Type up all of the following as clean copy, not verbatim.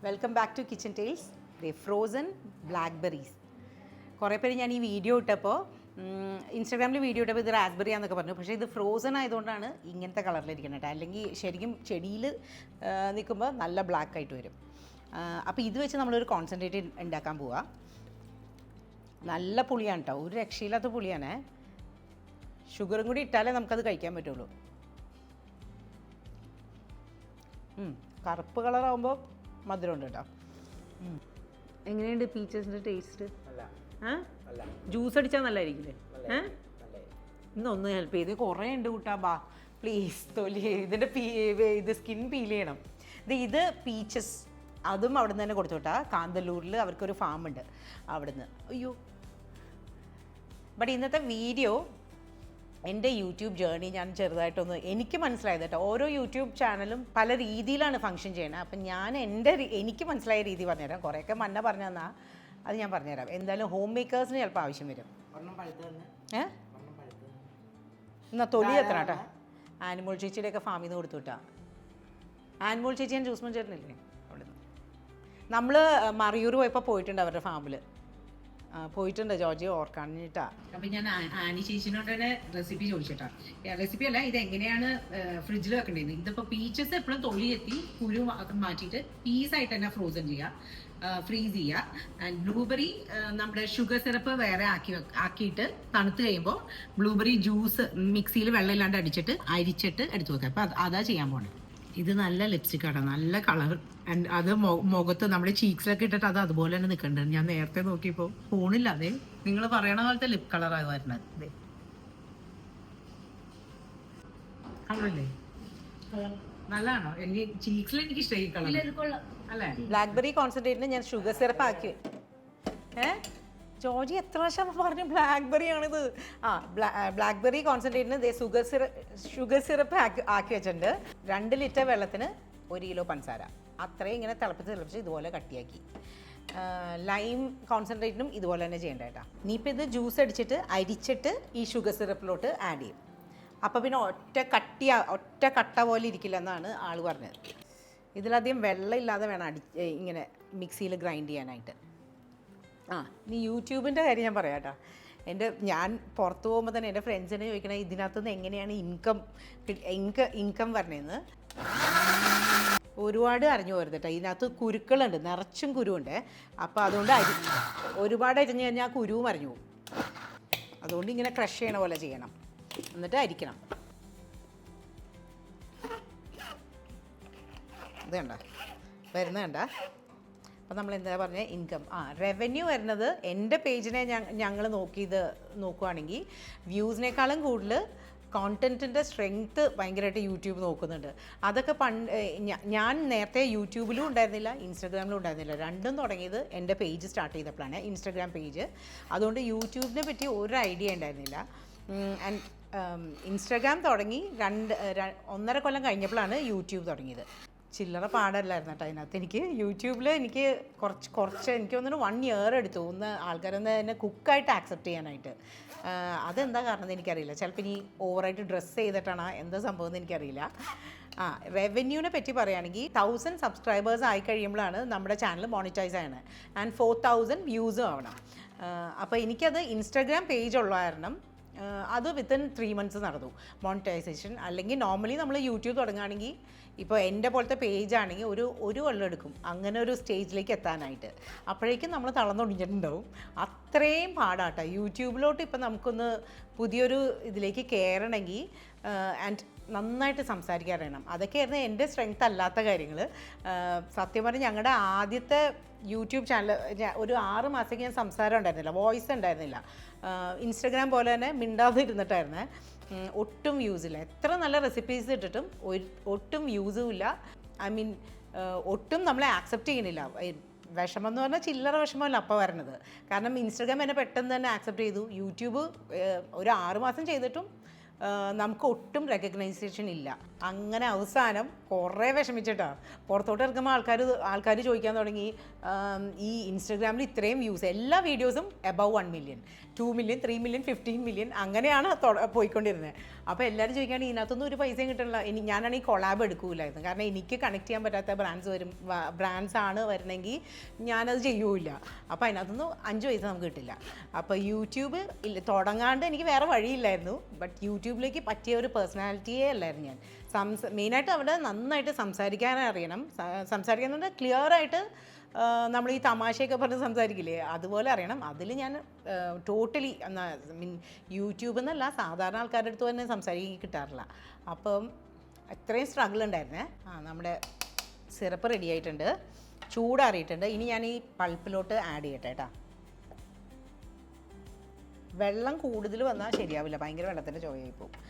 Welcome back to kitchen tales. Frozen blackberries. കുറേ പേര് ഞാൻ ഈ വീഡിയോ ഇട്ടപ്പോൾ ഇൻസ്റ്റാഗ്രാമിൽ വീഡിയോ ഇട്ടപ്പോൾ ഇത് റാസ്ബെറി ആണെന്നൊക്കെ പറഞ്ഞു. പക്ഷേ ഇത് ഫ്രോസൺ ആയതുകൊണ്ടാണ് ഇങ്ങനത്തെ കളറിലിരിക്കുന്നത് കേട്ടോ. അല്ലെങ്കിൽ ശരിക്കും ചെടിയിൽ നിൽക്കുമ്പോൾ നല്ല ബ്ലാക്ക് ആയിട്ട് വരും. അപ്പോൾ ഇത് വെച്ച് നമ്മളൊരു കോൺസെൻട്രേറ്റ് ഉണ്ടാക്കാൻ പോവുക. നല്ല പുളിയാണ് കേട്ടോ, ഒരു രക്ഷയില്ലാത്ത പുളിയാണ്. ഷുഗറും കൂടി ഇട്ടാലേ നമുക്കത് കഴിക്കാൻ പറ്റുള്ളൂ. കറുപ്പ് കളറാകുമ്പോൾ മധുരമുണ്ട് കേട്ടോ. എങ്ങനെയുണ്ട് പീച്ചസിൻ്റെ ടേസ്റ്റ്? ജ്യൂസ് അടിച്ചാൽ നല്ലതായിരിക്കില്ലേ? ഇന്നൊന്ന് ഹെൽപ്പ് ചെയ്ത്. കുറേ ഉണ്ട് കൂട്ടാ, ബാ പ്ലീസ്. തൊലി ഇതിൻ്റെ ഇത് സ്കിൻ പീൽ ചെയ്യണം. ഇത് പീച്ചസ്, അതും അവിടെ നിന്ന് തന്നെ കൊടുത്തു വിട്ടാ. കാന്തല്ലൂരിൽ അവർക്കൊരു ഫാമുണ്ട് അവിടുന്ന്. അയ്യോ, ബട്ട് ഇന്നത്തെ വീഡിയോ എൻ്റെ യൂട്യൂബ് ജേർണി ഞാൻ ചെറുതായിട്ടൊന്ന് എനിക്ക് മനസ്സിലായത് കേട്ടോ. ഓരോ യൂട്യൂബ് ചാനലും പല രീതിയിലാണ് ഫങ്ഷൻ ചെയ്യണത്. അപ്പം ഞാൻ എനിക്ക് മനസ്സിലായ രീതി പറഞ്ഞുതരാം. കുറേയൊക്കെ മന്ന പറഞ്ഞു തന്നാൽ അത് ഞാൻ പറഞ്ഞുതരാം. എന്തായാലും ഹോം മേക്കേഴ്സിന് ചിലപ്പോൾ ആവശ്യം വരും. എന്നാൽ തൊലി എത്ര കേട്ടോ. ആനിമോൾ ചേച്ചിയുടെയൊക്കെ ഫാമിൽ നിന്ന് കൊടുത്തു വിട്ടാ. ആനിമോൾ ചേച്ചി ഞാൻ ജ്യൂസ് ചേട്ടനില്ലേ അവിടെ നിന്ന്. നമ്മൾ മറിയൂർ പോയപ്പോൾ പോയിട്ടുണ്ട് അവരുടെ ഫാമിൽ. പോയിട്ടുണ്ട്, ജോർജി ഓർക്കാണിട്ടാ. അപ്പം ഞാൻ ആനി ചേച്ചിനോട് തന്നെ റെസിപ്പി ചോദിച്ചിട്ടാ. റെസിപ്പി അല്ല, ഇത് എങ്ങനെയാണ് ഫ്രിഡ്ജിൽ വെക്കേണ്ടത്. ഇതിപ്പോൾ പീച്ചസ് എപ്പോഴും തൊലിയെത്തി കുരു മാറ്റിയിട്ട് പീസായിട്ട് തന്നെ ഫ്രോസൺ ചെയ്യുക, ഫ്രീസ് ചെയ്യുക. ആൻഡ് ബ്ലൂബെറി നമ്മുടെ ഷുഗർ സിറപ്പ് വേറെ ആക്കിയിട്ട് തണുത്ത് കഴിയുമ്പോൾ ബ്ലൂബെറി ജ്യൂസ് മിക്സിയിൽ വെള്ളം ഇല്ലാണ്ട് അരിച്ചിട്ട് എടുത്തു വെക്കുക. അപ്പം അതാ ചെയ്യാൻ പോണേ. ഇത് നല്ല ലിപ്സ്റ്റിക് ആണ്, നല്ല കളർ. ആൻഡ് അത് മുഖത്ത് നമ്മുടെ ചീക്സിലൊക്കെ ഇട്ടിട്ട് അത് അതുപോലെ തന്നെ നിൽക്കുന്നുണ്ട്. ഞാൻ നേരത്തെ നോക്കിയപ്പോൾ ഫോണില്ല. അതെ, നിങ്ങൾ പറയണ പോലത്തെ ലിപ് കളറാണ് വരുന്നത്. അതെ, കളറല്ലേ? നല്ലതാണോ? എനിക്ക് ചീക്സിൽ എനിക്ക് ഇഷ്ടമായി കളർ അല്ലേ. ബ്ലാക്ക്ബെറി കോൺസെൻട്രേറ്റിന് ഞാൻ ഷുഗർ സിറപ്പ് ആക്കി. ജോർജി എത്ര പ്രാവശ്യം പറഞ്ഞു ബ്ലാക്ക്ബെറി ആണിത്. ബ്ലാക്ക്ബെറി കോൺസെൻട്രേറ്റിന് ഷുഗർ സിറപ്പ് ആക്കി വെച്ചിട്ടുണ്ട്. 2 ലിറ്റർ വെള്ളത്തിന് 1 കിലോ പഞ്ചസാര. അത്രയും ഇങ്ങനെ തിളപ്പിച്ച് ഇതുപോലെ കട്ടിയാക്കി. ലൈം കോൺസെൻട്രേറ്റിനും ഇതുപോലെ തന്നെ ചെയ്യേണ്ട കേട്ടോ. ഇനിയിപ്പോൾ ഇത് ജ്യൂസ് അരിച്ചിട്ട് ഈ ഷുഗർ സിറപ്പിലോട്ട് ആഡ് ചെയ്യും. അപ്പോൾ പിന്നെ ഒറ്റ കട്ട പോലെ ഇരിക്കില്ല എന്നാണ് ആൾ പറഞ്ഞത്. ഇതിലധികം വെള്ളം ഇല്ലാതെ വേണം ഇങ്ങനെ മിക്സിയിൽ ഗ്രൈൻഡ് ചെയ്യാനായിട്ട്. ഇനി യൂട്യൂബിൻ്റെ കാര്യം ഞാൻ പറയാം കേട്ടോ. ഞാൻ പുറത്ത് പോകുമ്പോൾ തന്നെ എൻ്റെ ഫ്രണ്ട്സിനെ ചോദിക്കണേ ഇതിനകത്തുനിന്ന് എങ്ങനെയാണ് ഇൻകം വരണേന്ന്. ഒരുപാട് അറിഞ്ഞു പോരുത് കേട്ടോ. ഇതിനകത്ത് കുരുക്കളുണ്ട്, നിറച്ചും കുരുവുണ്ട്. അപ്പോൾ അതുകൊണ്ട് ഒരുപാട് അരിഞ്ഞു കഴിഞ്ഞാൽ ആ കുരുവും അറിഞ്ഞു പോകും. അതുകൊണ്ട് ഇങ്ങനെ ക്രഷ് ചെയ്യണ പോലെ ചെയ്യണം, എന്നിട്ട് അരിക്കണം. ഇത് കണ്ട വരുന്നത് കണ്ട. അപ്പം നമ്മൾ എന്താ പറഞ്ഞത്, ഇൻകം റവന്യൂ വരുന്നത് എൻ്റെ പേജിനെ ഞങ്ങൾ നോക്കുകയാണെങ്കിൽ വ്യൂസിനേക്കാളും കൂടുതൽ കോണ്ടൻറ്റിൻ്റെ സ്ട്രെങ്ത്ത് ഭയങ്കരമായിട്ട് യൂട്യൂബ് നോക്കുന്നുണ്ട്. അതൊക്കെ ഞാൻ നേരത്തെ യൂട്യൂബിലും ഉണ്ടായിരുന്നില്ല, ഇൻസ്റ്റാഗ്രാമിലും ഉണ്ടായിരുന്നില്ല. രണ്ടും തുടങ്ങിയത് എൻ്റെ പേജ് സ്റ്റാർട്ട് ചെയ്തപ്പോഴാണ്, ഇൻസ്റ്റാഗ്രാം പേജ്. അതുകൊണ്ട് യൂട്യൂബിനെ പറ്റി ഒരു ഐഡിയ ഉണ്ടായിരുന്നില്ല. ആൻഡ് ഇൻസ്റ്റാഗ്രാം തുടങ്ങി 1.5 കൊല്ലം കഴിഞ്ഞപ്പോഴാണ് യൂട്യൂബ് തുടങ്ങിയത്. ചില്ലറ പാടല്ലായിരുന്നു കേട്ടോ അതിനകത്ത്. എനിക്ക് യൂട്യൂബിൽ എനിക്ക് കുറച്ച് എനിക്ക് തോന്നുന്നു 1 ഇയർ എടുത്തു ആൾക്കാരൊന്ന് എന്നെ കുക്കായിട്ട് ആക്സെപ്റ്റ് ചെയ്യാനായിട്ട്. അതെന്താ കാരണം എന്ന് എനിക്കറിയില്ല. ചിലപ്പോൾ ഇനി ഓവറായിട്ട് ഡ്രസ്സ് ചെയ്തിട്ടാണ് എന്താ സംഭവം എന്ന് എനിക്കറിയില്ല. റവന്യൂവിനെ പറ്റി പറയുകയാണെങ്കിൽ 1000 സബ്സ്ക്രൈബേഴ്സ് ആയി കഴിയുമ്പോഴാണ് നമ്മുടെ ചാനൽ മോണിറ്റൈസ് ആണ്. ആൻഡ് 4000 വ്യൂസും ആവണം. അപ്പോൾ എനിക്കത് ഇൻസ്റ്റാഗ്രാം പേജ് ഉള്ള കാരണം അത് വിത്തിൻ 3 മന്ത്സ് നടന്നു മോണിറ്റൈസേഷൻ. അല്ലെങ്കിൽ നോർമലി നമ്മൾ യൂട്യൂബ് തുടങ്ങുകയാണെങ്കിൽ ഇപ്പോൾ എൻ്റെ പോലത്തെ പേജാണെങ്കിൽ ഒരു കൊല്ലം എടുക്കും അങ്ങനെ ഒരു സ്റ്റേജിലേക്ക് എത്താനായിട്ട്. അപ്പോഴേക്കും നമ്മൾ തളർന്നൊടിഞ്ഞിട്ടുണ്ടാവും. അത്രയും പാടാട്ടോ യൂട്യൂബിലോട്ട്. ഇപ്പം നമുക്കൊന്ന് പുതിയൊരു ഇതിലേക്ക് കയറണമെങ്കിൽ ആൻഡ് നന്നായിട്ട് സംസാരിക്കാൻ അറിയണം. അതൊക്കെയായിരുന്നു എൻ്റെ സ്ട്രെങ്ത് അല്ലാത്ത കാര്യങ്ങൾ. സത്യം പറഞ്ഞാൽ ഞങ്ങളുടെ ആദ്യത്തെ യൂട്യൂബ് ചാനൽ ഒരു 6 മാസത്തേക്ക് ഞാൻ സംസാരം ഉണ്ടായിരുന്നില്ല, വോയിസ് ഉണ്ടായിരുന്നില്ല. ഇൻസ്റ്റഗ്രാം പോലെ തന്നെ മിണ്ടാതെ ഇരുന്നിട്ടായിരുന്നേ. ഒട്ടും വ്യൂസില്ല. എത്ര നല്ല റെസിപ്പീസ് ഇട്ടിട്ടും ഒട്ടും വ്യൂസും ഇല്ല. ഒട്ടും നമ്മളെ ആക്സെപ്റ്റ് ചെയ്യുന്നില്ല. വിഷമം എന്ന് പറഞ്ഞാൽ ചില്ലറ വിഷമമല്ല അപ്പോൾ വരണത്. കാരണം ഇൻസ്റ്റഗ്രാം എന്നെ പെട്ടെന്ന് തന്നെ ആക്സെപ്റ്റ് ചെയ്തു. യൂട്യൂബ് ഒരു 6 മാസം ചെയ്തിട്ടും നമുക്ക് ഒട്ടും റെക്കഗ്നൈസേഷൻ ഇല്ല. അങ്ങനെ അവസാനം കുറേ വിഷമിച്ചിട്ടാണ് പുറത്തോട്ട് ഇറക്കുമ്പോൾ ആൾക്കാർ ചോദിക്കാൻ തുടങ്ങി, ഈ ഇൻസ്റ്റഗ്രാമിൽ ഇത്രയും വ്യൂസ്, എല്ലാ വീഡിയോസും above 1 million, 2 million, 3 million, 15 million അങ്ങനെയാണ് പോയിക്കൊണ്ടിരുന്നത്. അപ്പോൾ എല്ലാവരും ചോദിക്കുകയാണ് ഇതിനകത്തൊന്നും ഒരു പൈസയും കിട്ടണില്ല. ഞാനാണെങ്കിൽ കൊളാബ് എടുക്കൂലായിരുന്നു, കാരണം എനിക്ക് കണക്ട് ചെയ്യാൻ പറ്റാത്ത ബ്രാൻഡ്സ് ആണ് വരണമെങ്കിൽ ഞാനത് ചെയ്യൂല. അപ്പോൾ അതിനകത്തൊന്നും 5 പൈസ നമുക്ക് കിട്ടില്ല. അപ്പോൾ യൂട്യൂബ് തുടങ്ങാണ്ട് എനിക്ക് വേറെ വഴിയില്ലായിരുന്നു. ബട്ട് യൂട്യൂബിലേക്ക് പറ്റിയ ഒരു പേഴ്സണാലിറ്റിയേ അല്ലായിരുന്നു ഞാൻ. മെയിനായിട്ട് അവിടെ നന്നായിട്ട് സംസാരിക്കാൻ അറിയണം. സംസാരിക്കാൻ പറഞ്ഞാൽ ക്ലിയറായിട്ട് നമ്മൾ ഈ തമാശയൊക്കെ പറഞ്ഞ് സംസാരിക്കില്ലേ, അതുപോലെ അറിയണം. അതിൽ ഞാൻ ടോട്ടലി യൂട്യൂബ് എന്നല്ല, സാധാരണ ആൾക്കാരുടെ അടുത്ത് തന്നെ സംസാരിക്കാൻ കിട്ടാറില്ല. അപ്പം അത്രയും സ്ട്രഗിൾ ഉണ്ടായിരുന്നേ. നമ്മുടെ സിറപ്പ് റെഡി ആയിട്ടുണ്ട്, ചൂടാറിയിട്ടുണ്ട്. ഇനി ഞാൻ ഈ പൾപ്പിലോട്ട് ആഡ് ചെയ്യട്ടെ കേട്ടോ. വെള്ളം കൂടുതൽ വന്നാൽ ശരിയാവില്ല, ഭയങ്കര വെള്ളത്തിൻ്റെ ചോയായി പോകും.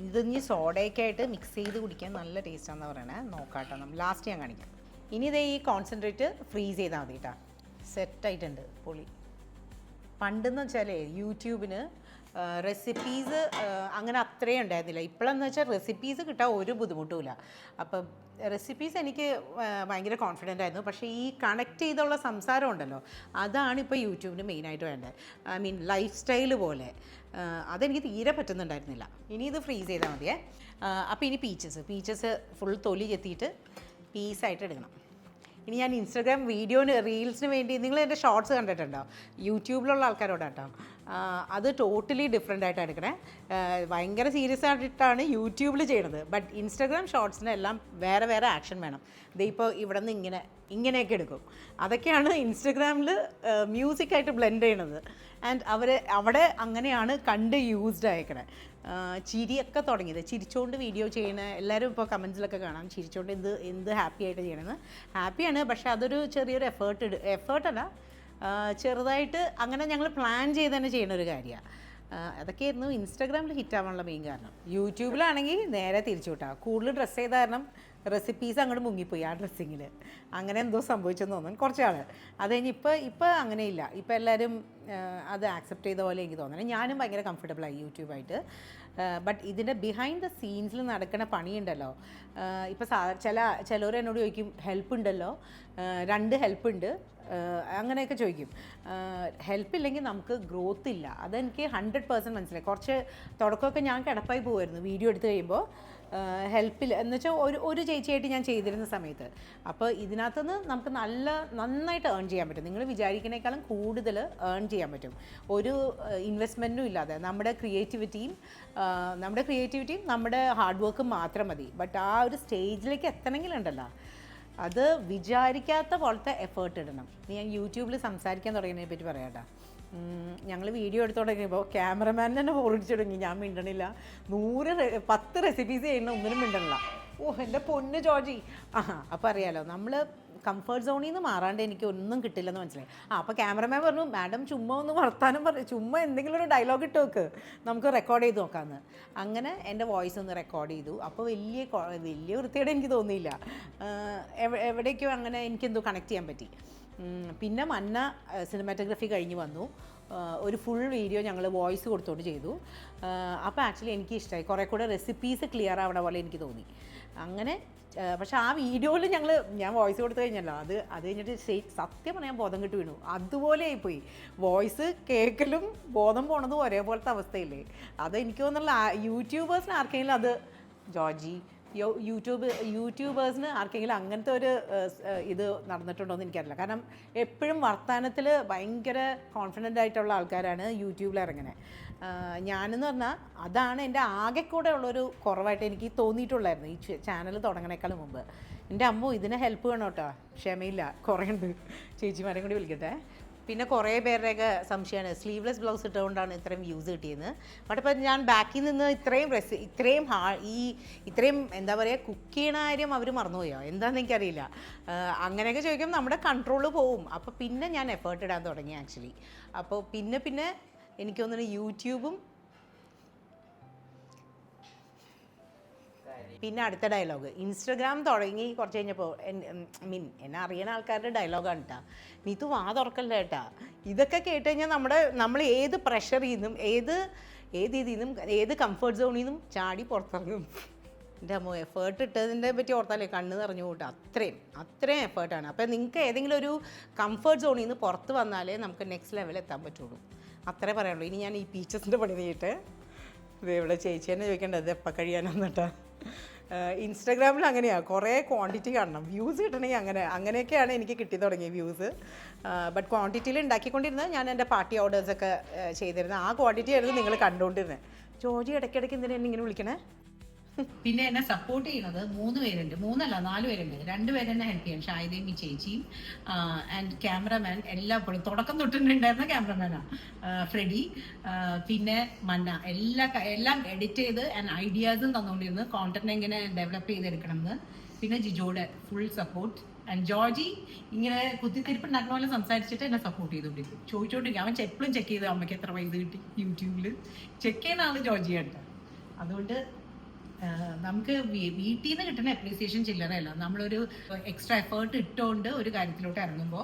ഇത് ഇനി സോഡയൊക്കെ ആയിട്ട് മിക്സ് ചെയ്ത് കുടിക്കാൻ നല്ല ടേസ്റ്റാണെന്ന് പറയണേ. നോക്കാട്ടോ, നമ്മൾ ലാസ്റ്റ് ഞാൻ കാണിക്കാം. ഇനി ഇതേ ഈ കോൺസെൻട്രേറ്റ് ഫ്രീസ് ചെയ്താൽ മതി കേട്ടോ. സെറ്റായിട്ടുണ്ട്, പൊളി. പണ്ടെന്ന് വെച്ചാൽ യൂട്യൂബിന് റെസിപ്പീസ് അങ്ങനെ അത്രയും ഉണ്ടായിരുന്നില്ല. ഇപ്പോഴെന്ന് വെച്ചാൽ റെസിപ്പീസ് കിട്ടാൻ ഒരു ബുദ്ധിമുട്ടുമില്ല. അപ്പം റെസിപ്പീസ് എനിക്ക് ഭയങ്കര കോൺഫിഡൻ്റ് ആയിരുന്നു. പക്ഷേ ഈ കണക്ട് ചെയ്തുള്ള സംസാരം ഉണ്ടല്ലോ, അതാണ് ഇപ്പോൾ യൂട്യൂബിന് മെയിനായിട്ട് വേണ്ടത്. ലൈഫ് സ്റ്റൈൽ പോലെ അതെനിക്ക് തീരെ പറ്റുന്നുണ്ടായിരുന്നില്ല. ഇനി ഇത് ഫ്രീസ് ചെയ്താൽ മതിയേ. അപ്പോൾ ഇനി പീച്ചസ് ഫുൾ തൊലി ചെത്തിയിട്ട് പീസായിട്ട് എടുക്കണം. ഇനി ഞാൻ ഇൻസ്റ്റാഗ്രാം റീൽസിന് വേണ്ടി, നിങ്ങൾ എൻ്റെ ഷോർട്സ് കണ്ടിട്ടുണ്ടോ? യൂട്യൂബിലുള്ള ആൾക്കാരോടാട്ടോ, അത് ടോട്ടലി ഡിഫറെൻ്റ് ആയിട്ട് എടുക്കണേ. ഭയങ്കര സീരിയസ് ആയിട്ടാണ് യൂട്യൂബിൽ ചെയ്യണത്. ബട്ട് ഇൻസ്റ്റാഗ്രാം ഷോർട്സിനെല്ലാം വേറെ വേറെ ആക്ഷൻ വേണം. ഇപ്പോൾ ഇവിടെ നിന്ന് ഇങ്ങനെയൊക്കെ എടുക്കും. അതൊക്കെയാണ് ഇൻസ്റ്റഗ്രാമിൽ മ്യൂസിക്കായിട്ട് ബ്ലെൻഡ് ചെയ്യണത്. ആൻഡ് അവിടെ അങ്ങനെയാണ് കണ്ട് യൂസ്ഡ് ആയിക്കണേ. ചിരിയൊക്കെ തുടങ്ങിയത്, ചിരിച്ചുകൊണ്ട് വീഡിയോ ചെയ്യണ എല്ലാവരും ഇപ്പോൾ കമൻസിലൊക്കെ കാണാം, ചിരിച്ചുകൊണ്ട് എന്ത് ഹാപ്പി ആയിട്ട് ചെയ്യണമെന്ന്. ഹാപ്പിയാണ്, പക്ഷേ അതൊരു ചെറിയൊരു എഫേർട്ടല്ല, ചെറുതായിട്ട് അങ്ങനെ ഞങ്ങൾ പ്ലാൻ ചെയ്ത് തന്നെ ചെയ്യുന്ന ഒരു കാര്യമാണ്. അതൊക്കെയായിരുന്നു ഇൻസ്റ്റാഗ്രാമിൽ ഹിറ്റാവാനുള്ള മെയിൻ കാരണം. യൂട്യൂബിലാണെങ്കിൽ നേരെ തിരിച്ചു വിട്ടാൽ കൂടുതൽ ഡ്രസ്സ് ചെയ്ത കാരണം റെസിപ്പീസ് അങ്ങോട്ട് മുങ്ങിപ്പോയി ആ ഡ്രസ്സിങ്ങിൽ. അങ്ങനെ എന്തോ സംഭവിച്ചെന്ന് തോന്നുന്നു കുറച്ച് ആൾ. അത് കഴിഞ്ഞ് ഇപ്പോൾ അങ്ങനെയില്ല. ഇപ്പോൾ എല്ലാവരും അത് ആക്സെപ്റ്റ് ചെയ്ത പോലെ എനിക്ക് തോന്നുന്നത്. ഞാനും ഭയങ്കര കംഫർട്ടബിളായി യൂട്യൂബായിട്ട്. ബട്ട് ഇതിൻ്റെ ബിഹൈൻഡ് ദ സീൻസിൽ നടക്കുന്ന പണിയുണ്ടല്ലോ. ഇപ്പോൾ ചിലവർ എന്നോട് ചോദിക്കും, ഹെൽപ്പ് ഉണ്ടല്ലോ, 2 ഹെൽപ്പ് ഉണ്ട് അങ്ങനെയൊക്കെ ചോദിക്കും. ഹെൽപ്പില്ലെങ്കിൽ നമുക്ക് ഗ്രോത്ത് ഇല്ല. അതെനിക്ക് 100% മനസ്സിലായി. കുറച്ച് തുടക്കമൊക്കെ ഞാൻ കിടപ്പായി പോകുമായിരുന്നു വീഡിയോ എടുത്ത് കഴിയുമ്പോൾ. ഹെൽപ്പിൽ എന്ന് വെച്ചാൽ ഒരു ചേച്ചിയായിട്ട് ഞാൻ ചെയ്തിരുന്ന സമയത്ത്. അപ്പോൾ ഇതിനകത്തുനിന്ന് നമുക്ക് നന്നായിട്ട് ഏൺ ചെയ്യാൻ പറ്റും. നിങ്ങൾ വിചാരിക്കുന്നേക്കാളും കൂടുതൽ ഏൺ ചെയ്യാൻ പറ്റും, ഒരു ഇൻവെസ്റ്റ്മെൻറ്റും ഇല്ലാതെ. നമ്മുടെ ക്രിയേറ്റിവിറ്റിയും നമ്മുടെ ഹാർഡ് വർക്കും മാത്രം മതി. ബട്ട് ആ ഒരു സ്റ്റേജിലേക്ക് എത്തണമെങ്കിലുണ്ടല്ലോ, അത് വിചാരിക്കാത്ത പോലത്തെ എഫേർട്ട് ഇടണം. ഞാൻ യൂട്യൂബിൽ സംസാരിക്കാൻ തുടങ്ങിയതിനെ പറ്റി പറയാം കേട്ടോ. ഞങ്ങൾ വീഡിയോ എടുത്ത് തുടങ്ങിയപ്പോൾ ക്യാമറമാൻ തന്നെ ബോറടിച്ചു തുടങ്ങി. ഞാൻ മിണ്ടണില്ല, 10 റെസിപ്പീസ് ചെയ്യണം, ഒന്നിനും മിണ്ടണില്ല. എൻ്റെ പൊന്ന് ജോർജി. അപ്പോൾ അറിയാലോ, നമ്മൾ കംഫർട്ട് സോണിൽ നിന്ന് മാറാണ്ട് എനിക്ക് ഒന്നും കിട്ടില്ലെന്ന് മനസ്സിലായി. അപ്പോൾ ക്യാമറമാൻ പറഞ്ഞു, മാഡം ചുമ്മാ ഒന്ന് വർത്താനം ചുമ്മാ എന്തെങ്കിലും ഒരു ഡയലോഗ് ഇട്ട് വെക്ക്, നമുക്ക് റെക്കോർഡ് ചെയ്ത് നോക്കാമെന്ന്. അങ്ങനെ എൻ്റെ വോയിസ് ഒന്ന് റെക്കോർഡ് ചെയ്തു. അപ്പോൾ വലിയ വൃത്തിയോടെ എനിക്ക് തോന്നിയില്ല. എവിടേക്കോ അങ്ങനെ എനിക്കെന്തോ കണക്ട് ചെയ്യാൻ പറ്റി. പിന്നെ മന്ന സിനിമാറ്റോഗ്രഫി കഴിഞ്ഞ് വന്നു. ഒരു ഫുൾ വീഡിയോ ഞങ്ങൾ വോയിസ് കൊടുത്തുകൊണ്ട് ചെയ്തു. അപ്പോൾ ആക്ച്വലി എനിക്ക് ഇഷ്ടമായി, കുറേ കൂടെ റെസിപ്പീസ് ക്ലിയർ ആവണ പോലെ എനിക്ക് തോന്നി. അങ്ങനെ പക്ഷെ ആ വീഡിയോയിൽ ഞാൻ വോയിസ് കൊടുത്തു കഴിഞ്ഞല്ലോ, അത് കഴിഞ്ഞിട്ട് സത്യം പറഞ്ഞാൽ ബോധം കിട്ടി വീണു. അതുപോലെ ആയിപ്പോയി. വോയിസ് കേൾക്കലും ബോധം പോണതും ഒരേപോലത്തെ അവസ്ഥയില്ലേ. അത് എനിക്ക് തോന്നുന്നില്ല യൂട്യൂബേഴ്സിന് ആർക്കെങ്കിലും അത് ജോർജി യൂട്യൂബേഴ്സിന് ആർക്കെങ്കിലും അങ്ങനത്തെ ഒരു ഇത് നടന്നിട്ടുണ്ടോ എന്ന് എനിക്കറിയില്ല. കാരണം എപ്പോഴും വർത്തമാനത്തിൽ ഭയങ്കര കോൺഫിഡൻ്റ് ആയിട്ടുള്ള ആൾക്കാരാണ് യൂട്യൂബിൽ ഇറങ്ങുന്നത്. ഞാനെന്ന് പറഞ്ഞാൽ അതാണ് എൻ്റെ ആകെ കൂടെ ഉള്ളൊരു കുറവായിട്ട് എനിക്ക് തോന്നിയിട്ടുള്ളായിരുന്നു ഈ ചാനൽ തുടങ്ങണേക്കാളും മുമ്പ്. എൻ്റെ അമ്മ ഇതിനെ ഹെൽപ്പ് വേണം കേട്ടോ, ക്ഷമയില്ല, കുറേ ഉണ്ട്. ചേച്ചിമാരെ കൂടി വിളിക്കട്ടെ. പിന്നെ കുറേ പേരുടെയൊക്കെ സംശയമാണ് സ്ലീവ്ലെസ് ബ്ലൗസ് ഇട്ടുകൊണ്ടാണ് ഇത്രയും വ്യൂസ് കിട്ടിയെന്ന്. ബട്ട് ഇപ്പം ഞാൻ ബാക്കിൽ നിന്ന് ഇത്രയും എന്താ പറയുക, കുക്ക് ചെയ്യണ കാര്യം അവർ മറന്നുപോയോ എന്താണെന്ന് എനിക്കറിയില്ല. അങ്ങനെയൊക്കെ ചോദിക്കുമ്പോൾ നമ്മുടെ കൺട്രോൾ പോവും. അപ്പോൾ പിന്നെ ഞാൻ എഫേർട്ട് ഇടാൻ തുടങ്ങി ആക്ച്വലി. അപ്പോൾ പിന്നെ എനിക്ക് തോന്നുന്നു യൂട്യൂബും. പിന്നെ അടുത്ത ഡയലോഗ് ഇൻസ്റ്റഗ്രാം തുടങ്ങി കുറച്ച് കഴിഞ്ഞപ്പോൾ എന്നെ അറിയണ ആൾക്കാരുടെ ഡയലോഗാണ് കേട്ടോ. നീതു വാ തുറക്കല്ല കേട്ടാ. ഇതൊക്കെ കേട്ട് കഴിഞ്ഞാൽ നമ്മൾ ഏത് പ്രഷറിൽ നിന്നും ഏത് ഇതിൽ നിന്നും ഏത് കംഫർട്ട് സോണിൽ നിന്നും ചാടി പുറത്തിറങ്ങും. എൻ്റെ അമ്മ എഫേർട്ട് ഇട്ടതിനെ പറ്റി ഓർത്താലേ കണ്ണ് നിറഞ്ഞു കൂട്ടുക. അത്രയും എഫേർട്ടാണ്. അപ്പോൾ നിങ്ങൾക്ക് ഏതെങ്കിലും ഒരു കംഫർട്ട് സോണിൽ നിന്ന് പുറത്ത് വന്നാലേ നമുക്ക് നെക്സ്റ്റ് ലെവലിൽ എത്താൻ പറ്റുള്ളൂ. അത്രേ പറയാനുള്ളൂ. ഇനി ഞാൻ ഈ പീച്ചസിൻ്റെ പണി ചെയ്തിട്ട് ഇത് ഇവിടെ ചേച്ചി തന്നെ ചോദിക്കേണ്ടത് എപ്പോൾ കഴിയാനെന്നിട്ടാ. ഇൻസ്റ്റാഗ്രാമിൽ അങ്ങനെയാണ്, കുറേ ക്വാണ്ടിറ്റി കാണണം, വ്യൂസ് കിട്ടണമെങ്കിൽ അങ്ങനെയൊക്കെയാണ് എനിക്ക് കിട്ടി തുടങ്ങിയ വ്യൂസ്. ബട്ട് ക്വാണ്ടിറ്റിയിൽ ഉണ്ടാക്കിക്കൊണ്ടിരുന്നത് ഞാൻ എൻ്റെ പാർട്ടി ഓർഡേഴ്സൊക്കെ ചെയ്തിരുന്നത്. ആ ക്വാണ്ടിറ്റി ആയിരുന്നു നിങ്ങൾ കണ്ടുകൊണ്ടിരുന്നത്. ജോജി ഇടയ്ക്കിടയ്ക്ക് എന്തിനാണ് ഇങ്ങനെ വിളിക്കണേ? പിന്നെ എന്നെ സപ്പോർട്ട് ചെയ്യുന്നത് 3 പേരുണ്ട്, 4 പേരുണ്ട്. 2 പേര് എന്നെ ഹെൽപ്പ് ചെയ്യും, ഷാഹിദയും ഈ ചേച്ചിയും. ആൻഡ് ക്യാമറമാൻ എല്ലാം തുടക്കം തൊട്ടിട്ടുണ്ടായിരുന്ന ക്യാമറമാനാണ് ഫ്രെഡി. പിന്നെ മന്ന എല്ലാം എഡിറ്റ് ചെയ്ത് ആൻഡ് ഐഡിയാസും തന്നുകൊണ്ടിരുന്നു, കോണ്ടന്റ് എങ്ങനെ ഡെവലപ്പ് ചെയ്തെടുക്കണം എന്ന്. പിന്നെ ജിജോയുടെ ഫുൾ സപ്പോർട്ട്. ആൻഡ് ജോർജി ഇങ്ങനെ കുത്തിത്തിരിപ്പുണ്ടാക്കുന്ന പോലെ സംസാരിച്ചിട്ട് എന്നെ സപ്പോർട്ട് ചെയ്തുകൊണ്ടിരിക്കും, ചോദിച്ചുകൊണ്ടിരിക്കും. അവൻ എപ്പോഴും ചെക്ക് ചെയ്ത് അമ്മയ്ക്ക് എത്ര പൈസ കിട്ടി യൂട്യൂബിൽ ചെക്ക് ചെയ്യുന്ന ആള് ജോർജിയാണ്. അതുകൊണ്ട് നമുക്ക് വീട്ടിൽ നിന്ന് കിട്ടുന്ന അപ്രീസിയേഷൻ ചില്ലറയല്ല. നമ്മളൊരു എക്സ്ട്രാ എഫേർട്ട് ഇട്ടുകൊണ്ട് ഒരു കാര്യത്തിലോട്ട് ഇറങ്ങുമ്പോൾ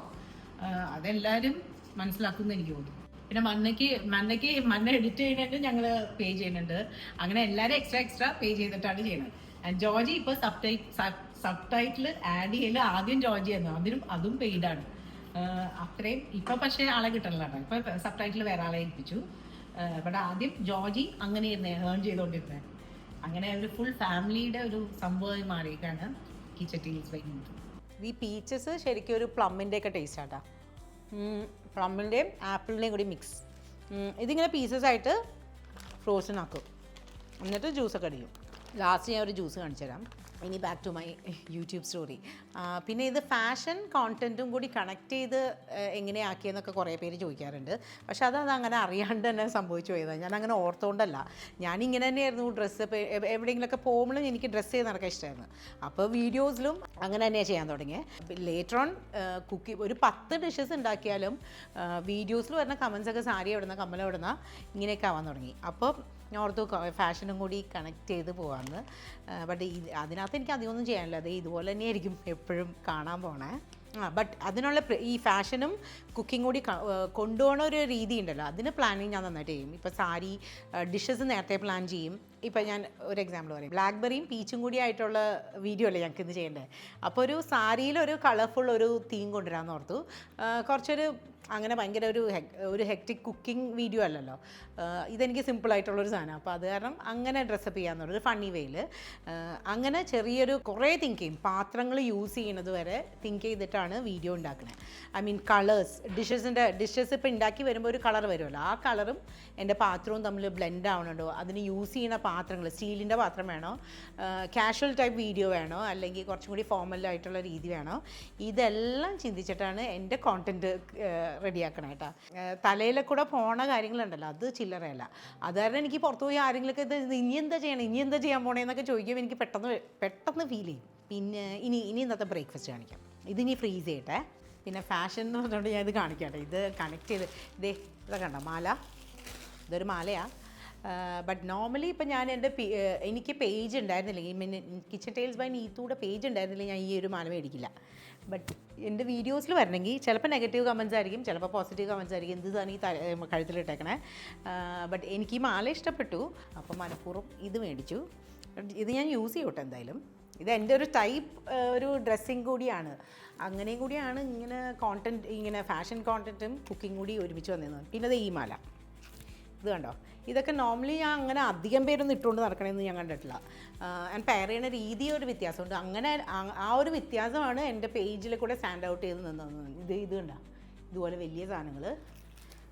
അതെല്ലാവരും മനസ്സിലാക്കുമെന്ന് എനിക്ക് തോന്നുന്നു. പിന്നെ മന്ന എഡിറ്റ് ചെയ്യുന്നതിന് ഞങ്ങൾ പേ ചെയ്യുന്നുണ്ട്. അങ്ങനെ എല്ലാവരും എക്സ്ട്രാ പേ ചെയ്തിട്ടാണ് ചെയ്യുന്നത്. ആൻഡ് ജോർജി ഇപ്പോൾ സബ് ടൈറ്റിൽ ആഡ് ചെയ്യൽ ആദ്യം ജോർജി ആയിരുന്നു, അതും പെയ്ഡാണ്. അത്രയും ഇപ്പം പക്ഷേ ആളെ കിട്ടണില്ലാണ്. ഇപ്പം സബ് ടൈറ്റിൽ വേറെ ആളെ ഏൽപ്പിച്ചു. ബട്ട് ആദ്യം ജോർജി അങ്ങനെയായിരുന്നു ഏൺ ചെയ്തുകൊണ്ടിരുന്നത്. അങ്ങനെ ഒരു ഫുൾ ഫാമിലിയുടെ ഒരു സംഭവമായി മാറിയിട്ടാണ് കിച്ചൺ ടേൽസ് ബൈ നീതു. ഈ പീച്ചസ് ശരിക്കും ഒരു പ്ലമ്മിൻ്റെ ഒക്കെ ടേസ്റ്റ് ആട്ടാ. പ്ലമ്മിൻ്റെയും ആപ്പിളിൻ്റെയും കൂടി മിക്സ്. ഇതിങ്ങനെ പീസസ് ആയിട്ട് ഫ്രോസൺ ആക്കും, എന്നിട്ട് ജ്യൂസൊക്കെ അടിക്കും. ലാസ്റ്റ് ഞാൻ ഒരു ജ്യൂസ് കാണിച്ചു തരാം. ഇനി back to my YouTube story. പിന്നെ ഇത് ഫാഷൻ കോണ്ടൻറ്റും കൂടി കണക്ട് ചെയ്ത് എങ്ങനെയാക്കിയെന്നൊക്കെ കുറേ പേര് ചോദിക്കാറുണ്ട്. പക്ഷെ അതങ്ങനെ അറിയാണ്ട് തന്നെ സംഭവിച്ചു പോയതാണ്. ഞാൻ അങ്ങനെ ഓർത്തുകൊണ്ടല്ല, ഞാനിങ്ങനെ തന്നെയായിരുന്നു ഡ്രസ്സ്. ഇപ്പോൾ എവിടെയെങ്കിലുമൊക്കെ പോകുമ്പോഴും എനിക്ക് ഡ്രസ്സ് ചെയ്ത് നടക്കാൻ ഇഷ്ടമായിരുന്നു. അപ്പോൾ വീഡിയോസിലും അങ്ങനെ തന്നെയാണ് ചെയ്യാൻ തുടങ്ങിയത്. ലേറ്റർ ഓൺ ഒരു 10 ഡിഷസ് ഉണ്ടാക്കിയാലും വീഡിയോസിൽ വരുന്ന കമൻസൊക്കെ സാരി എവിടുന്ന കമ്മൽ എവിടുന്ന ഇങ്ങനെയൊക്കെ ആവാൻ തുടങ്ങി. അപ്പോൾ ഞാൻ ഓർത്തു ഫാഷനും കൂടി കണക്ട് ചെയ്ത് പോകാമെന്ന്. ബട്ട് അതിനകത്ത് എനിക്ക് അധികമൊന്നും ചെയ്യാനില്ല. അത് ഇതുപോലെ തന്നെയായിരിക്കും എപ്പോഴും കാണാൻ പോണേ. ബട്ട് അതിനുള്ള ഈ ഫാഷനും കുക്കിംഗ് കൂടി കൊണ്ടുപോകണ ഒരു രീതി ഉണ്ടല്ലോ, അതിന് പ്ലാനിങ് ഞാൻ നന്നായിട്ട് ചെയ്യും. ഇപ്പോൾ സാരി ഡിഷസ് നേരത്തെ പ്ലാൻ ചെയ്യും. ഇപ്പോൾ ഞാൻ ഒരു എക്സാമ്പിൾ പറയും, ബ്ലാക്ക്ബെറിയും പീച്ചും കൂടി ആയിട്ടുള്ള വീഡിയോ അല്ലേ ഞങ്ങൾക്ക് ഇന്ന് ചെയ്യേണ്ടത്. അപ്പോൾ ഒരു സാരിയിലൊരു കളർഫുൾ ഒരു തീം കൊണ്ടുവരാമെന്ന് ഓർത്തു. കുറച്ചൊരു അങ്ങനെ ഭയങ്കര ഒരു ഹെക്റ്റിക് കുക്കിംഗ് വീഡിയോ അല്ലല്ലോ, ഇതെനിക്ക് സിമ്പിളായിട്ടുള്ളൊരു സാധനം. അപ്പോൾ അത് കാരണം അങ്ങനെ ഡ്രസ്സപ്പ് ചെയ്യാമെന്ന് പറഞ്ഞൊരു ഫണ്ണി വേയിൽ അങ്ങനെ ചെറിയൊരു കുറേ തിങ്ക് ചെയ്യും. പാത്രങ്ങൾ യൂസ് ചെയ്യുന്നത് വരെ തിങ്ക് ചെയ്തിട്ടാണ് വീഡിയോ ഉണ്ടാക്കുന്നത്. ഐ മീൻ കളേഴ്സ്, ഡിഷസ് ഇപ്പോൾ ഉണ്ടാക്കി വരുമ്പോൾ ഒരു കളർ വരുമല്ലോ, ആ കളറും എൻ്റെ പാത്രവും തമ്മിൽ ബ്ലെൻഡ് ആവണുണ്ടോ, അതിന് യൂസ് ചെയ്യുന്ന പാത്രങ്ങൾ സ്റ്റീലിൻ്റെ പാത്രം വേണോ, കാഷ്വൽ ടൈപ്പ് വീഡിയോ വേണോ, അല്ലെങ്കിൽ കുറച്ചും കൂടി ഫോർമലായിട്ടുള്ള രീതി വേണോ, ഇതെല്ലാം ചിന്തിച്ചിട്ടാണ് എൻ്റെ കോണ്ടൻറ്റ് റെഡിയാക്കണം കേട്ടോ. തലയിലെ കൂടെ പോണ കാര്യങ്ങളുണ്ടല്ലോ, അത് ചില്ലറയല്ല. അത് കാരണം എനിക്ക് പുറത്തു പോയി ആരെങ്കിലുമൊക്കെ ഇത് ഇനി എന്താ ചെയ്യാൻ പോണേന്നൊക്കെ ചോദിക്കുമ്പോൾ എനിക്ക് പെട്ടെന്ന് ഫീൽ ചെയ്യും. പിന്നെ ഇനി ഇന്നത്തെ ബ്രേക്ക്ഫാസ്റ്റ് കാണിക്കാം. ഇതിനി ഫ്രീസ് ചെയ്യട്ടെ. പിന്നെ ഫാഷൻ എന്ന് പറഞ്ഞുകൊണ്ട് ഞാൻ ഇത് കാണിക്കട്ടെ. ഇത് കണക്ട് ചെയ്ത് ഇതൊക്കെ കണ്ടോ മാല, ഇതൊരു മാലയാണ്. ബട്ട് നോർമലി ഇപ്പം ഞാൻ എനിക്ക് പേജ് ഉണ്ടായിരുന്നില്ലെങ്കിൽ, കിച്ചൺ ടേൽസ് ബൈ നീത്തുയുടെ പേജ് ഉണ്ടായിരുന്നില്ലെങ്കിൽ ഞാൻ ഈ ഒരു മാല മേടിക്കില്ല. ബട്ട് എൻ്റെ വീഡിയോസിൽ വരണമെങ്കിൽ ചിലപ്പോൾ നെഗറ്റീവ് കമൻസ് ആയിരിക്കും, ചിലപ്പോൾ പോസിറ്റീവ് കമൻസ് ആയിരിക്കും, എന്താണ് ഈ കഴുത്തിലിട്ടേക്കണേ. ബട്ട് എനിക്ക് ഈ മാല ഇഷ്ടപ്പെട്ടു, അപ്പോൾ മനഃപൂർവ്വം ഇത് മേടിച്ചു. ഇത് ഞാൻ യൂസ് ചെയ്യട്ടെ എന്തായാലും. ഇത് എൻ്റെ ഒരു ടൈപ്പ് ഒരു ഡ്രസ്സിങ് കൂടിയാണ്, അങ്ങനെയും കൂടിയാണ് ഇങ്ങനെ ഫാഷൻ കോണ്ടൻറ്റും കുക്കിംഗ് കൂടി ഒരുമിച്ച് വന്നിരുന്നത്. പിന്നെ അത് ഈ മാല, ഇത് കണ്ടോ, ഇതൊക്കെ നോർമലി ഞാൻ അങ്ങനെ അധികം പേരൊന്നും ഇട്ടുകൊണ്ട് നടക്കണമെന്ന് ഞാൻ കണ്ടിട്ടില്ല. ഞാൻ പെയർ ചെയ്യുന്ന രീതി ഒരു വ്യത്യാസമുണ്ട്. അങ്ങനെ ആ ഒരു വ്യത്യാസമാണ് എൻ്റെ പേജിൽ കൂടെ സ്റ്റാൻഡ് ഔട്ട് ചെയ്ത് നിന്നത്. ഇത് കണ്ടോ, ഇതുപോലെ വലിയ സാധനങ്ങൾ.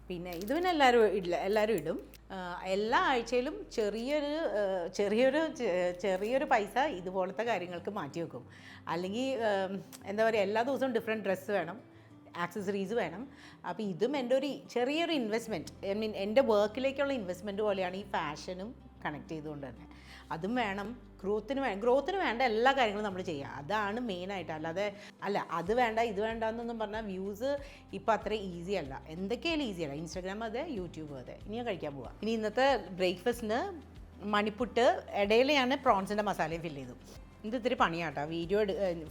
പിന്നെ ഇത് പിന്നെ എല്ലാവരും ഇടും. എല്ലാ ആഴ്ചയിലും ചെറിയൊരു പൈസ ഇതുപോലത്തെ കാര്യങ്ങൾക്ക് മാറ്റി വെക്കും. അല്ലെങ്കിൽ എന്താ പറയുക, എല്ലാ ദിവസവും ഡിഫറെൻറ്റ് ഡ്രസ്സ് വേണം, ആക്സസറീസ് വേണം. അപ്പോൾ ഇതും എൻ്റെ ഒരു ചെറിയൊരു ഇൻവെസ്റ്റ്മെൻറ്റ്, ഐ മീൻ എൻ്റെ വർക്കിലേക്കുള്ള ഇൻവെസ്റ്റ്മെൻറ്റ് പോലെയാണ് ഈ ഫാഷനും കണക്ട് ചെയ്തുകൊണ്ട് തന്നെ. അതും വേണം, ഗ്രോത്തിന് വേണ്ട എല്ലാ കാര്യങ്ങളും നമ്മൾ ചെയ്യുക, അതാണ് മെയിനായിട്ട്. അത് വേണ്ട ഇത് വേണ്ട എന്നൊന്നും പറഞ്ഞാൽ വ്യൂസ് ഇപ്പോൾ അത്ര ഈസി അല്ല. എന്തൊക്കെയായാലും ഈസി അല്ല, ഇൻസ്റ്റാഗ്രാം അതെ, യൂട്യൂബ് അതെ. ഇനി ഞാൻ കഴിക്കാൻ പോവാം. ഇനി ഇന്നത്തെ ബ്രേക്ക്ഫാസ്റ്റിന് മണിപ്പുട്ട്, ഇടയിൽ ഞാൻ പ്രോൺസിൻ്റെ മസാലയും ഫില്ല് ചെയ്തു. ഇത് ഇത്തിരി പണിയാട്ടോ, വീഡിയോ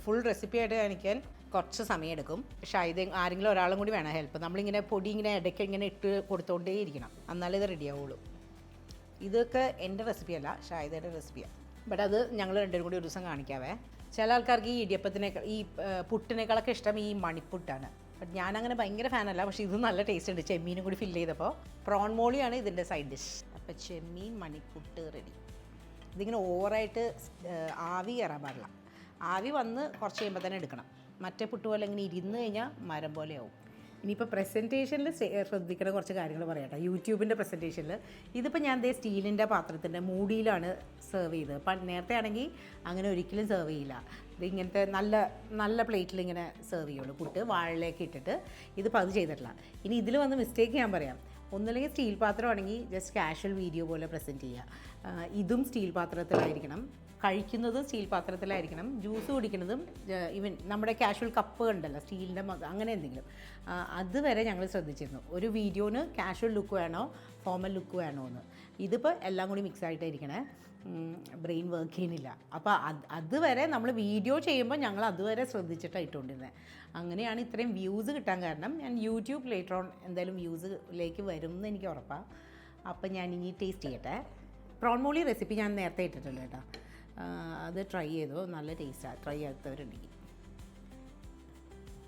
ഫുൾ റെസിപ്പി ആയിട്ട് കാണിക്കാൻ കുറച്ച് സമയമെടുക്കും. പക്ഷേ ആരെങ്കിലും ഒരാളും കൂടി വേണം ഹെൽപ്പ്. നമ്മളിങ്ങനെ പൊടി ഇടയ്ക്ക് ഇങ്ങനെ ഇട്ട് കൊടുത്തോണ്ടേ ഇരിക്കണം, എന്നാലേ ഇത് റെഡി ആവുള്ളൂ. ഇതൊക്കെ എൻ്റെ റെസിപ്പിയല്ല, ഷാഹിദയുടെ റെസിപ്പിയാണ്. ബട്ട് അത് ഞങ്ങൾ രണ്ടുപേരും കൂടി ഒരു ദിവസം കാണിക്കാവേ. ചില ആൾക്കാർക്ക് ഈ ഇടിയപ്പത്തിനേക്കാൾ ഈ പുട്ടിനേക്കാളൊക്കെ ഇഷ്ടം ഈ മണിപ്പുട്ടാണ്. ബട്ട് ഞാനങ്ങനെ ഭയങ്കര ഫാനല്ല, പക്ഷേ ഇത് നല്ല ടേസ്റ്റ് ഉണ്ട്. ചെമ്മീനും കൂടി ഫില്ല് ചെയ്തപ്പോൾ. പ്രോൺ മോളിയാണ് ഇതിൻ്റെ സൈഡ് ഡിഷ്. അപ്പോൾ ചെമ്മീൻ മണിപ്പുട്ട് റെഡി. ഇതിങ്ങനെ ഓവറായിട്ട് ആവി കയറാൻ പാടില്ല. ആവി വന്ന് കുറച്ച് കഴിയുമ്പോൾ തന്നെ എടുക്കണം. മറ്റേ പുട്ട് പോലെ ഇങ്ങനെ ഇരുന്ന് കഴിഞ്ഞാൽ മരം പോലെയാവും. ഇനിയിപ്പോൾ പ്രസൻറ്റേഷനിൽ ശ്രദ്ധിക്കുന്ന കുറച്ച് കാര്യങ്ങൾ പറയാം. യൂട്യൂബിൻ്റെ പ്രസൻറ്റേഷനിൽ ഇതിപ്പോൾ ഞാൻ സ്റ്റീലിൻ്റെ പാത്രത്തിൻ്റെ മൂടിയിലാണ് സെർവ് ചെയ്തത്. നേരത്തെ ആണെങ്കിൽ അങ്ങനെ ഒരിക്കലും സെർവ് ചെയ്യില്ല. ഇത് ഇങ്ങനത്തെ നല്ല നല്ല പ്ലേറ്റിൽ ഇങ്ങനെ സെർവ് ചെയ്യുള്ളൂ. പുട്ട് വാഴയിലേക്ക് ഇട്ടിട്ട്. ഇതിപ്പോൾ അത് ചെയ്തിട്ടില്ല. ഇനി ഇതിൽ വന്ന് മിസ്റ്റേക്ക് ഞാൻ പറയാം. ഒന്നുമില്ലെങ്കിൽ സ്റ്റീൽ പാത്രമാണെങ്കിൽ ജസ്റ്റ് കാഷ്വൽ വീഡിയോ പോലെ പ്രസൻറ്റ് ചെയ്യുക. ഇതും സ്റ്റീൽ പാത്രത്തിലായിരിക്കണം. കഴിക്കുന്നത് സ്റ്റീൽ പാത്രത്തിലായിരിക്കണം. ജ്യൂസ് കുടിക്കുന്നതും ഈവൻ നമ്മുടെ കാഷ്വൽ കപ്പ് ഉണ്ടല്ലോ സ്റ്റീലിൻ്റെ അങ്ങനെ എന്തെങ്കിലും, അതുവരെ ഞങ്ങൾ ശ്രദ്ധിച്ചിരുന്നു. ഒരു വീഡിയോന് കാഷ്വൽ ലുക്ക് വേണോ ഫോമൽ ലുക്ക് വേണോ എന്ന്. ഇതിപ്പോൾ എല്ലാം കൂടി മിക്സ് ആയിട്ടായിരിക്കണേ. ബ്രെയിൻ വർക്ക് ചെയ്യുന്നില്ല. അപ്പോൾ അതുവരെ നമ്മൾ വീഡിയോ ചെയ്യുമ്പോൾ ഞങ്ങൾ അതുവരെ ശ്രദ്ധിച്ചിട്ടാണ് ഇട്ടുകൊണ്ടിരുന്നത്. അങ്ങനെയാണ് ഇത്രയും വ്യൂസ് കിട്ടാൻ കാരണം. ഞാൻ യൂട്യൂബ് ലേറ്റർ ഓൺ എന്തായാലും വ്യൂസിലേക്ക് വരും എന്ന് എനിക്ക് ഉറപ്പാണ്. അപ്പം ഞാൻ ഇനി ടേസ്റ്റ് ചെയ്യട്ടെ. പ്രോൺ മോളി റെസിപ്പി ഞാൻ നേരത്തെ ഇട്ടിട്ടുണ്ട് കേട്ടോ. അത് ട്രൈ ചെയ്തു, നല്ല ടേസ്റ്റാണ്. ട്രൈ ചെയ്യാത്തവരുണ്ടെങ്കിൽ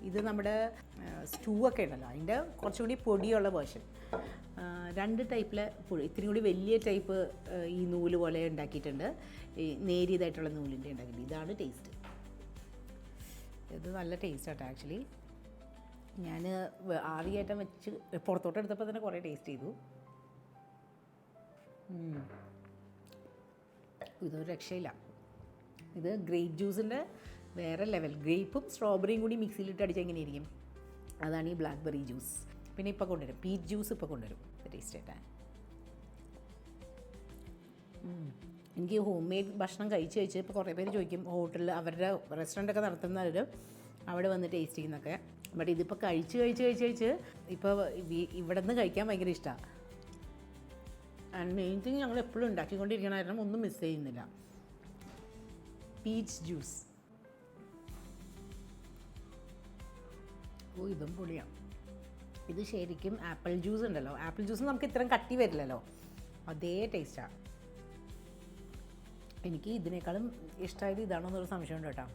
ഇത് നമ്മുടെ സ്റ്റൂ ഒക്കെ ഉണ്ടല്ലോ അതിൻ്റെ കുറച്ചുകൂടി പൊടിയുള്ള വേർഷൻ. 2 ടൈപ്പിലെ ഇത്തിരി കൂടി വലിയ ടൈപ്പ് ഈ നൂല് പോലെ ഉണ്ടാക്കിയിട്ടുണ്ട്. ഈ നേരിയതായിട്ടുള്ള നൂലിൻ്റെ ഉണ്ടാക്കിയിട്ടുണ്ട്. ഇതാണ് ടേസ്റ്റ്. ഇത് നല്ല ടേസ്റ്റാട്ടോ ആക്ച്വലി. ഞാൻ ആവിയായിട്ട് വെച്ച് പുറത്തോട്ട് എടുത്തപ്പോൾ തന്നെ കുറേ ടേസ്റ്റ് ചെയ്തു. ഇതൊരു രക്ഷയില്ല. ഇത് ഗ്രേപ്പ് ജ്യൂസിൻ്റെ വേറെ ലെവൽ. ഗ്രേപ്പും സ്ട്രോബെറിയും കൂടി മിക്സിയിലിട്ട് അടിച്ചാൽ എങ്ങനെ ഇരിക്കും, അതാണ് ഈ ബ്ലാക്ക്ബെറി ജ്യൂസ്. പിന്നെ ഇപ്പോൾ കൊണ്ടുവരും പീച്ച് ജ്യൂസ്, ഇപ്പോൾ കൊണ്ടുവരും. ടേസ്റ്റ് ആയിട്ടാണ്. എനിക്ക് ഹോം മെയ്ഡ് ഭക്ഷണം കഴിച്ച് ഇപ്പോൾ കുറേ പേര് ചോദിക്കും ഹോട്ടലിൽ അവരുടെ റെസ്റ്റോറൻ്റൊക്കെ നടത്തുന്നവർ അവിടെ വന്ന് ടേസ്റ്റ് ചെയ്യുന്നൊക്കെ. ബട്ട് ഇതിപ്പോൾ കഴിച്ച് ഇപ്പോൾ ഇവിടെ നിന്ന് കഴിക്കാൻ ഭയങ്കര ഇഷ്ടമാണ്. ആൻഡ് മെയിൻ തിങ് ഞങ്ങൾ എപ്പോഴും ഉണ്ടാക്കിക്കൊണ്ടിരിക്കണമായിരുന്നു, ഒന്നും മിസ് ചെയ്യുന്നില്ല. Peach juice. ഓ ഇതും പൊളിയാണ്. ഇത് ശരിക്കും ആപ്പിൾ ജ്യൂസ് ഉണ്ടല്ലോ, ആപ്പിൾ ജ്യൂസ് നമുക്ക് ഇത്രയും കട്ടി വരില്ലല്ലോ, അതേ ടേസ്റ്റാണ്. എനിക്ക് ഇതിനേക്കാളും ഇഷ്ടമായത് ഇതാണോ എന്നൊരു സംശയമുണ്ട് കേട്ടോ.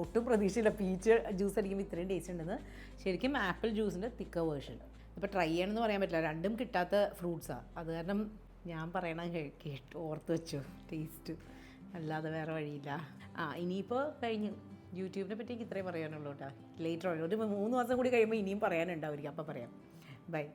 ഒട്ടും പ്രതീക്ഷയില്ല പീച്ച് ജ്യൂസ് അടിക്കുമ്പോൾ ഇത്രയും ടേസ്റ്റ് ഉണ്ടെന്ന്. ശരിക്കും ആപ്പിൾ ജ്യൂസിൻ്റെ തിക്കർ വേർഷൻ. ഇപ്പോൾ ട്രൈ ചെയ്യണമെന്ന് പറയാൻ പറ്റില്ല, രണ്ടും കിട്ടാത്ത ഫ്രൂട്ട്സാണ്. അത് കാരണം ഞാൻ പറയണം കേട്ട് ഓർത്ത് വെച്ചു ടേസ്റ്റ്, അല്ലാതെ വേറെ വഴിയില്ല. ഇനിയിപ്പോൾ കഴിഞ്ഞു. യൂട്യൂബിനെ പറ്റി എനിക്ക് ഇത്രയും പറയാനുള്ളൂ കേട്ടോ. ലേറ്റർ ഒരു 3 മാസം കൂടി കഴിയുമ്പോൾ ഇനിയും പറയാനുണ്ടാവും. അപ്പോൾ പറയാം. ബൈ.